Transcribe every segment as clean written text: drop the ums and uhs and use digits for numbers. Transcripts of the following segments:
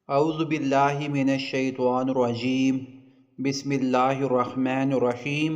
اعوذ باللہ من الشیطان الرجیم بسم اللہ الرحمن الرحیم۔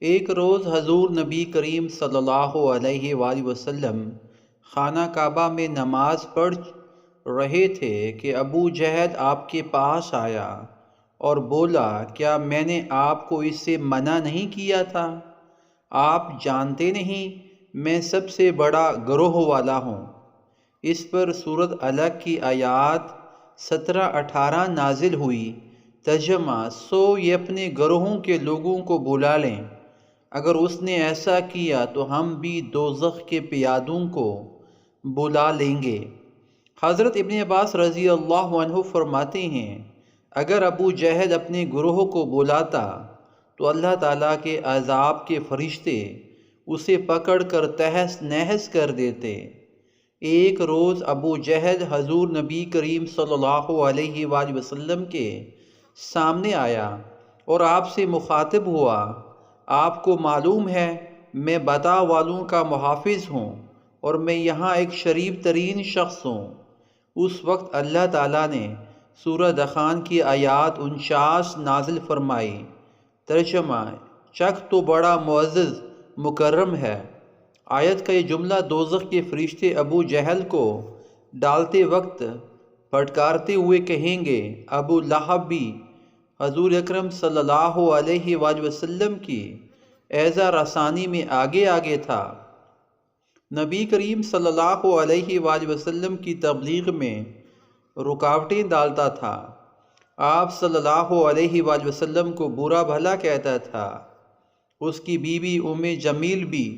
ایک روز حضور نبی کریم صلی اللہ علیہ وآلہ وسلم خانہ کعبہ میں نماز پڑھ رہے تھے کہ ابو جہل آپ کے پاس آیا اور بولا، کیا میں نے آپ کو اس سے منع نہیں کیا تھا؟ آپ جانتے نہیں میں سب سے بڑا گروہ والا ہوں۔ اس پر سورۃ الگ کی آیات 17-18 نازل ہوئی۔ ترجمہ: سو یہ اپنے گروہوں کے لوگوں کو بلا لیں، اگر اس نے ایسا کیا تو ہم بھی دوزخ کے پیادوں کو بلا لیں گے۔ حضرت ابن عباس رضی اللہ عنہ فرماتے ہیں، اگر ابو جہل اپنے گروہ کو بلاتا تو اللہ تعالیٰ کے عذاب کے فرشتے اسے پکڑ کر تہس نہس کر دیتے۔ ایک روز ابو جہل حضور نبی کریم صلی اللہ علیہ وآلہ وسلم کے سامنے آیا اور آپ سے مخاطب ہوا، آپ کو معلوم ہے میں بتا والوں کا محافظ ہوں اور میں یہاں ایک شریف ترین شخص ہوں۔ اس وقت اللہ تعالیٰ نے سورہ دخان کی آیات 49 نازل فرمائی۔ ترجمہ: چک تو بڑا معزز مکرم ہے۔ آیت کا یہ جملہ دوزخ کے فرشتے ابو جہل کو ڈالتے وقت پھٹکارتے ہوئے کہیں گے، ابو لہب بھی حضور اکرم صلی اللہ علیہ وآلہ وسلم کی اعزا رسانی میں آگے آگے تھا۔ نبی کریم صلی اللہ علیہ وآلہ وسلم کی تبلیغ میں رکاوٹیں ڈالتا تھا۔ آپ صلی اللہ علیہ وآلہ وسلم کو برا بھلا کہتا تھا۔ اس کی بیوی ام جمیل بھی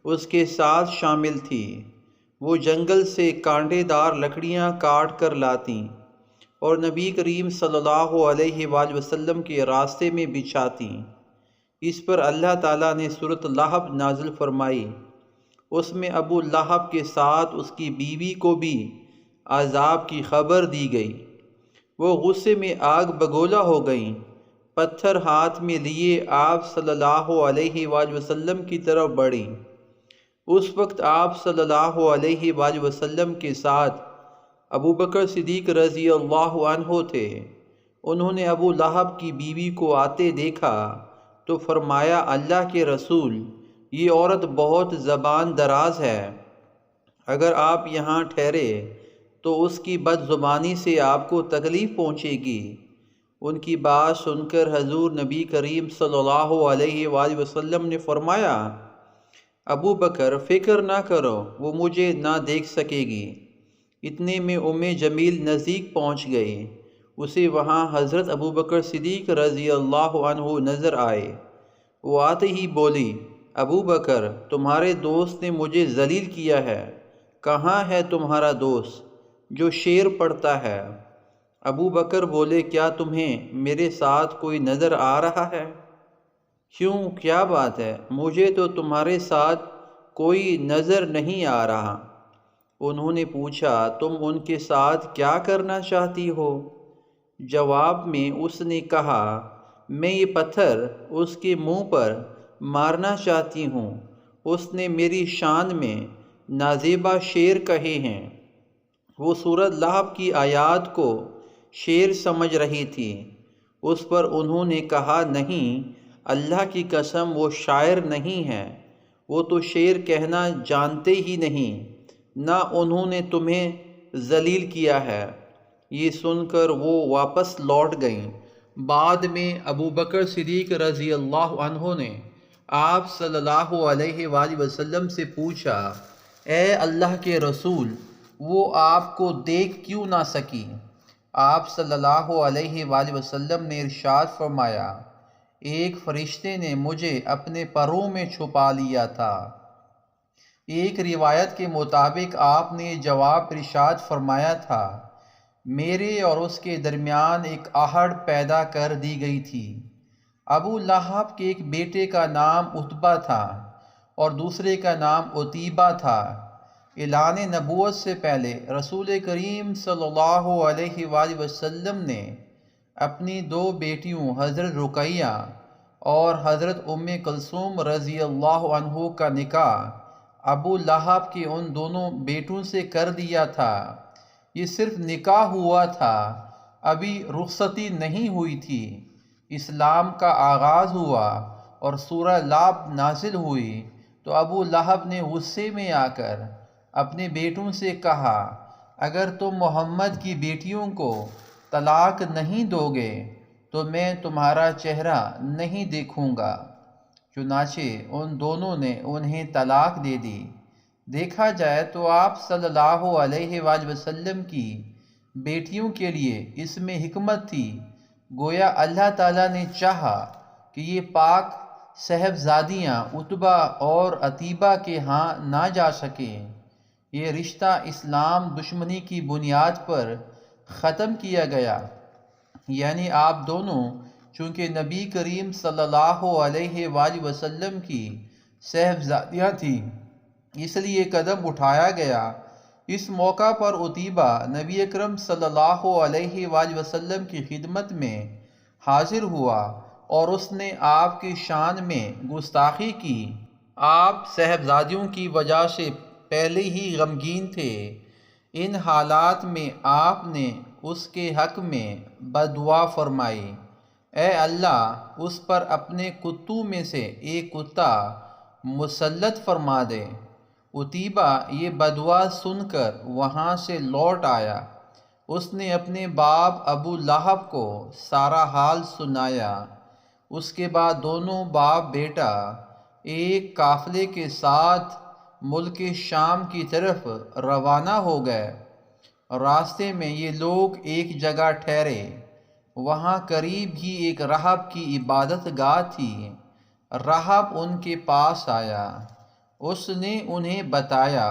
اس کے ساتھ شامل تھی۔ وہ جنگل سے کانٹے دار لکڑیاں کاٹ کر لاتی اور نبی کریم صلی اللہ علیہ وآلہ وسلم کے راستے میں بچھاتی۔ اس پر اللہ تعالیٰ نے سورۃ لہب نازل فرمائی۔ اس میں ابو لہب کے ساتھ اس کی بیوی کو بھی عذاب کی خبر دی گئی۔ وہ غصے میں آگ بگولا ہو گئیں۔ پتھر ہاتھ میں لیے آپ صلی اللہ علیہ وآلہ وسلم کی طرف بڑھیں۔ اس وقت آپ صلی اللہ علیہ وآلہ وسلم کے ساتھ ابو بکر صدیق رضی اللہ عنہ تھے۔ انہوں نے ابو لہب کی بیوی کو آتے دیکھا تو فرمایا، اللہ کے رسول، یہ عورت بہت زبان دراز ہے، اگر آپ یہاں ٹھہرے تو اس کی بد زبانی سے آپ کو تکلیف پہنچے گی۔ ان کی بات سن کر حضور نبی کریم صلی اللہ علیہ وآلہ وسلم نے فرمایا، ابو بکر فکر نہ کرو، وہ مجھے نہ دیکھ سکے گی۔ اتنے میں ام جمیل نزدیک پہنچ گئی۔ اسے وہاں حضرت ابو بکر صدیق رضی اللہ عنہ نظر آئے۔ وہ آتے ہی بولی، ابو بکر، تمہارے دوست نے مجھے ذلیل کیا ہے۔ کہاں ہے تمہارا دوست جو شعر پڑھتا ہے؟ ابو بکر بولے، کیا تمہیں میرے ساتھ کوئی نظر آ رہا ہے؟ کیوں، کیا بات ہے؟ مجھے تو تمہارے ساتھ کوئی نظر نہیں آ رہا۔ انہوں نے پوچھا، تم ان کے ساتھ کیا کرنا چاہتی ہو؟ جواب میں اس نے کہا، میں یہ پتھر اس کے منہ پر مارنا چاہتی ہوں۔ اس نے میری شان میں نازیبا شعر کہے ہیں۔ وہ سورۃ لہب کی آیات کو شعر سمجھ رہی تھی۔ اس پر انہوں نے کہا، نہیں، اللہ کی قسم وہ شاعر نہیں ہے، وہ تو شعر کہنا جانتے ہی نہیں، نہ انہوں نے تمہیں ذلیل کیا ہے۔ یہ سن کر وہ واپس لوٹ گئیں۔ بعد میں ابو بکر صدیق رضی اللہ عنہ نے آپ صلی اللہ علیہ وآلہ وسلم سے پوچھا، اے اللہ کے رسول، وہ آپ کو دیکھ کیوں نہ سکی؟ آپ صلی اللہ علیہ وآلہ وسلم نے ارشاد فرمایا، ایک فرشتے نے مجھے اپنے پروں میں چھپا لیا تھا۔ ایک روایت کے مطابق آپ نے جواب ارشاد فرمایا تھا، میرے اور اس کے درمیان ایک آہٹ پیدا کر دی گئی تھی۔ ابو لہب کے ایک بیٹے کا نام عتبہ تھا اور دوسرے کا نام عتیبہ تھا۔ اعلان نبوت سے پہلے رسول کریم صلی اللہ علیہ وآلہ وسلم نے اپنی دو بیٹیوں حضرت رقیہ اور حضرت ام کلثوم رضی اللہ عنہ کا نکاح ابو لہب کے ان دونوں بیٹوں سے کر دیا تھا۔ یہ صرف نکاح ہوا تھا، ابھی رخصتی نہیں ہوئی تھی۔ اسلام کا آغاز ہوا اور سورہ لاب نازل ہوئی تو ابو لہب نے غصے میں آ کر اپنے بیٹوں سے کہا، اگر تم محمد کی بیٹیوں کو طلاق نہیں دو گے تو میں تمہارا چہرہ نہیں دیکھوں گا۔ چنانچہ ان دونوں نے انہیں طلاق دے دی۔ دیکھا جائے تو آپ صلی اللہ علیہ وآلہ وسلم کی بیٹیوں کے لیے اس میں حکمت تھی، گویا اللہ تعالیٰ نے چاہا کہ یہ پاک صاحبزادیاں عتبہ اور عتیبہ کے ہاں نہ جا سکیں۔ یہ رشتہ اسلام دشمنی کی بنیاد پر ختم کیا گیا، یعنی آپ دونوں چونکہ نبی کریم صلی اللہ علیہ وآلہ وسلم کی صاحبزادیاں تھیں، اس لیے قدم اٹھایا گیا۔ اس موقع پر عتیبہ نبی اکرم صلی اللہ علیہ وآلہ وسلم کی خدمت میں حاضر ہوا اور اس نے آپ کی شان میں گستاخی کی۔ آپ صاحبزادیوں کی وجہ سے پہلے ہی غمگین تھے۔ ان حالات میں آپ نے اس کے حق میں بددعا فرمائی، اے اللہ اس پر اپنے کتوں میں سے ایک کتا مسلط فرما دے۔ عتیبہ یہ بددعا سن کر وہاں سے لوٹ آیا۔ اس نے اپنے باپ ابو لہب کو سارا حال سنایا۔ اس کے بعد دونوں باپ بیٹا ایک قافلے کے ساتھ ملک شام کی طرف روانہ ہو گئے۔ راستے میں یہ لوگ ایک جگہ ٹھہرے۔ وہاں قریب ہی ایک راہب کی عبادت گاہ تھی۔ راہب ان کے پاس آیا۔ اس نے انہیں بتایا،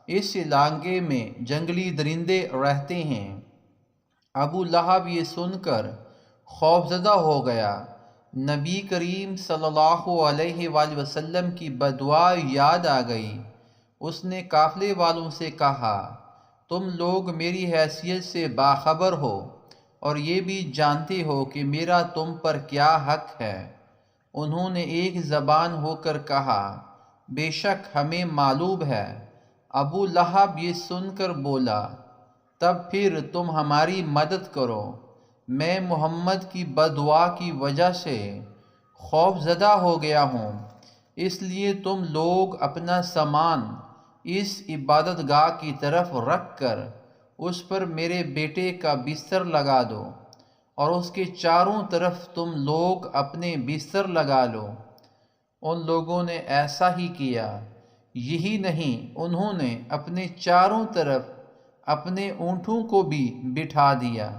اس علاقے میں جنگلی درندے رہتے ہیں۔ ابو لہب یہ سن کر خوفزدہ ہو گیا۔ نبی کریم صلی اللہ علیہ وآلہ وسلم کی بددعا یاد آ گئی۔ اس نے قافلے والوں سے کہا، تم لوگ میری حیثیت سے باخبر ہو اور یہ بھی جانتے ہو کہ میرا تم پر کیا حق ہے۔ انہوں نے ایک زبان ہو کر کہا، بے شک ہمیں معلوم ہے۔ ابو لہب یہ سن کر بولا، تب پھر تم ہماری مدد کرو، میں محمد کی بددعا کی وجہ سے خوفزدہ ہو گیا ہوں، اس لیے تم لوگ اپنا سامان اس عبادت گاہ کی طرف رکھ کر اس پر میرے بیٹے کا بستر لگا دو اور اس کے چاروں طرف تم لوگ اپنے بستر لگا لو۔ ان لوگوں نے ایسا ہی کیا۔ یہی نہیں، انہوں نے اپنے چاروں طرف اپنے اونٹوں کو بھی بٹھا دیا۔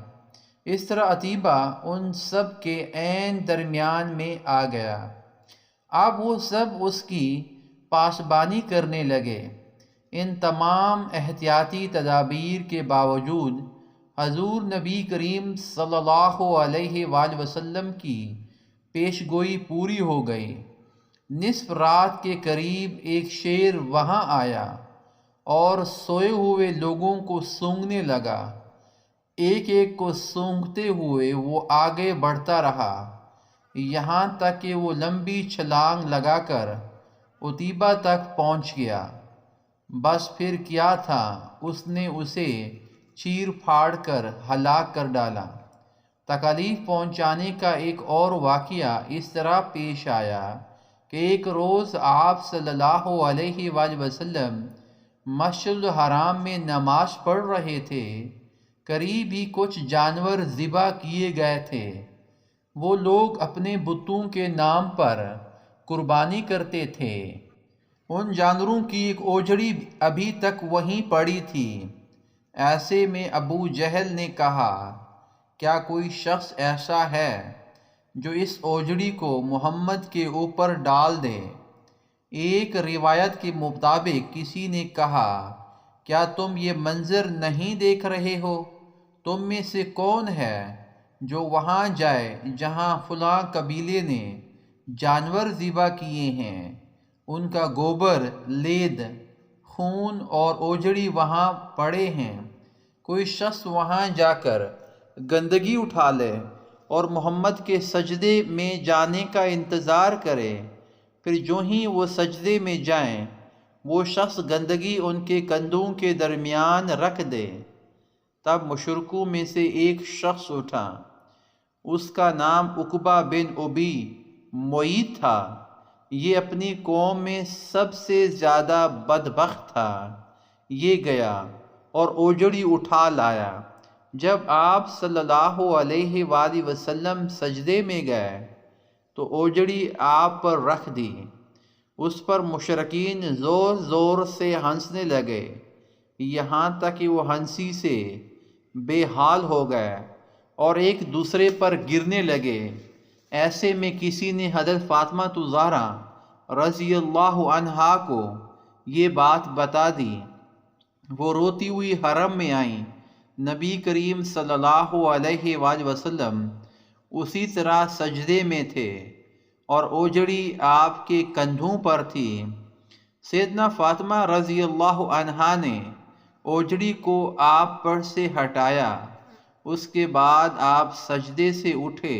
اس طرح عتیبہ ان سب کے عین درمیان میں آ گیا۔ اب وہ سب اس کی پاسبانی کرنے لگے۔ ان تمام احتیاطی تدابیر کے باوجود حضور نبی کریم صلی اللہ علیہ وآلہ وسلم کی پیش گوئی پوری ہو گئی۔ نصف رات کے قریب ایک شیر وہاں آیا اور سوئے ہوئے لوگوں کو سونگھنے لگا۔ ایک ایک کو سونگھتے ہوئے وہ آگے بڑھتا رہا، یہاں تک کہ وہ لمبی چھلانگ لگا کر عتیبہ تک پہنچ گیا۔ بس پھر کیا تھا، اس نے اسے چیر پھاڑ کر ہلاک کر ڈالا۔ تکلیف پہنچانے کا ایک اور واقعہ اس طرح پیش آیا کہ ایک روز آپ صلی اللہ علیہ وآلہ وسلم مسجد الحرام میں نماز پڑھ رہے تھے۔ قریب ہی کچھ جانور ذبح کیے گئے تھے۔ وہ لوگ اپنے بتوں کے نام پر قربانی کرتے تھے۔ ان جانوروں کی ایک اوجڑی ابھی تک وہیں پڑی تھی۔ ایسے میں ابو جہل نے کہا، کیا کوئی شخص ایسا ہے جو اس اوجڑی کو محمد کے اوپر ڈال دے؟ ایک روایت کے مطابق کسی نے کہا، کیا تم یہ منظر نہیں دیکھ رہے ہو؟ تم میں سے کون ہے جو وہاں جائے جہاں فلاں قبیلے نے جانور ذبح کیے ہیں؟ ان کا گوبر، لید، خون اور اوجڑی وہاں پڑے ہیں۔ کوئی شخص وہاں جا کر گندگی اٹھا لے اور محمد کے سجدے میں جانے کا انتظار کرے، پھر جو ہی وہ سجدے میں جائیں وہ شخص گندگی ان کے کندھوں کے درمیان رکھ دے۔ تب مشرکوں میں سے ایک شخص اٹھا، اس کا نام عقبہ بن ابی معیط تھا۔ یہ اپنی قوم میں سب سے زیادہ بدبخت تھا۔ یہ گیا اور اوجڑی اٹھا لایا۔ جب آپ صلی اللہ علیہ وآلہ وسلم سجدے میں گئے تو اوجڑی آپ پر رکھ دی۔ اس پر مشرکین زور زور سے ہنسنے لگے، یہاں تک کہ وہ ہنسی سے بے حال ہو گئے اور ایک دوسرے پر گرنے لگے۔ ایسے میں کسی نے حضرت فاطمہ الزہرا رضی اللہ عنہا کو یہ بات بتا دی۔ وہ روتی ہوئی حرم میں آئیں۔ نبی کریم صلی اللہ علیہ وآلہ وسلم اسی طرح سجدے میں تھے اور اوجڑی آپ کے کندھوں پر تھی۔ سیدنا فاطمہ رضی اللہ عنہا نے اوجڑی کو آپ پر سے ہٹایا۔ اس کے بعد آپ سجدے سے اٹھے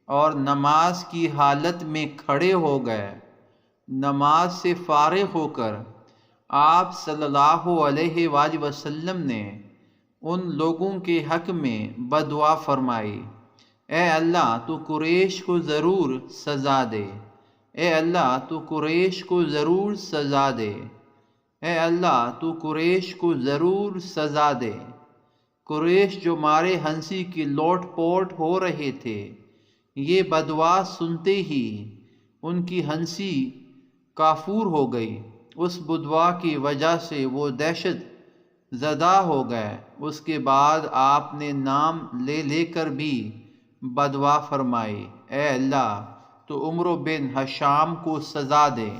اور نماز کی حالت میں کھڑے ہو گئے۔ نماز سے فارغ ہو کر آپ صلی اللہ علیہ وآلہ وسلم نے ان لوگوں کے حق میں بددعا فرمائی، اے اللہ تو قریش کو ضرور سزا دے، اے اللہ تو قریش کو ضرور سزا دے، اے اللہ تو قریش کو ضرور سزا دے۔ قریش جو مارے ہنسی کی لوٹ پوٹ ہو رہے تھے، یہ بددعا سنتے ہی ان کی ہنسی کافور ہو گئی۔ اس بددعا کی وجہ سے وہ دہشت زدہ ہو گئے۔ اس کے بعد آپ نے نام لے لے کر بھی بددعا فرمائی، اے اللہ تو عمرو بن ہشام کو سزا دے،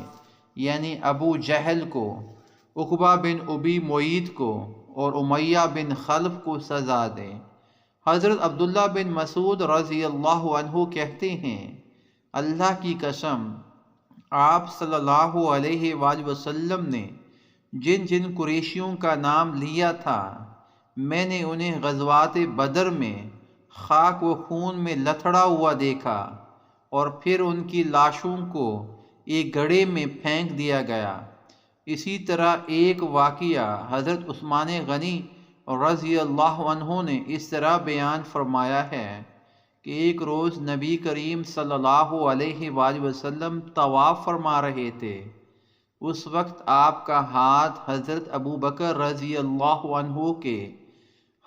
یعنی ابو جہل کو، عقبہ بن ابی معیط کو اور امیہ بن خلف کو سزا دے۔ حضرت عبداللہ بن مسعود رضی اللہ عنہ کہتے ہیں، اللہ کی قسم، آپ صلی اللہ علیہ وآلہ وسلم نے جن جن قریشیوں کا نام لیا تھا، میں نے انہیں غزوات بدر میں خاک و خون میں لتھڑا ہوا دیکھا اور پھر ان کی لاشوں کو ایک گڑھے میں پھینک دیا گیا۔ اسی طرح ایک واقعہ حضرت عثمان غنی رضی اللہ عنہ نے اس طرح بیان فرمایا ہے کہ ایک روز نبی کریم صلی اللہ علیہ وآلہ وسلم طواف فرما رہے تھے۔ اس وقت آپ کا ہاتھ حضرت ابو بکر رضی اللہ عنہ کے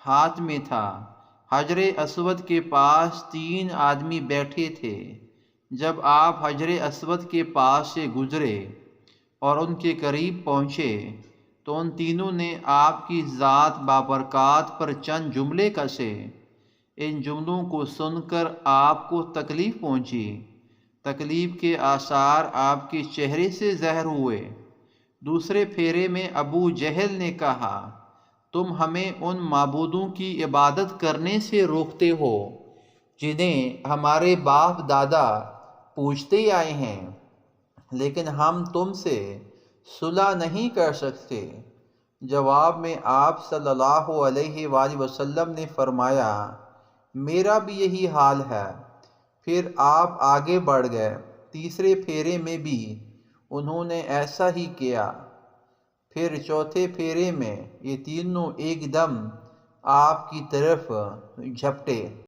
ہاتھ میں تھا۔ حجر اسود کے پاس 3 آدمی بیٹھے تھے۔ جب آپ حجر اسود کے پاس سے گزرے اور ان کے قریب پہنچے تو ان تینوں نے آپ کی ذات بابرکات پر چند جملے کسے۔ ان جملوں کو سن کر آپ کو تکلیف پہنچی۔ تکلیف کے آثار آپ کے چہرے سے ظاہر ہوئے۔ دوسرے پھیرے میں ابو جہل نے کہا، تم ہمیں ان معبودوں کی عبادت کرنے سے روکتے ہو جنہیں ہمارے باپ دادا پوجتے آئے ہیں، لیکن ہم تم سے صلح نہیں کر سکتے۔ جواب میں آپ صلی اللہ علیہ وآلہ وسلم نے فرمایا، میرا بھی یہی حال ہے۔ پھر آپ آگے بڑھ گئے۔ تیسرے پھیرے میں بھی انہوں نے ایسا ہی کیا۔ پھر چوتھے پھیرے میں یہ تینوں ایک دم آپ کی طرف جھپٹے۔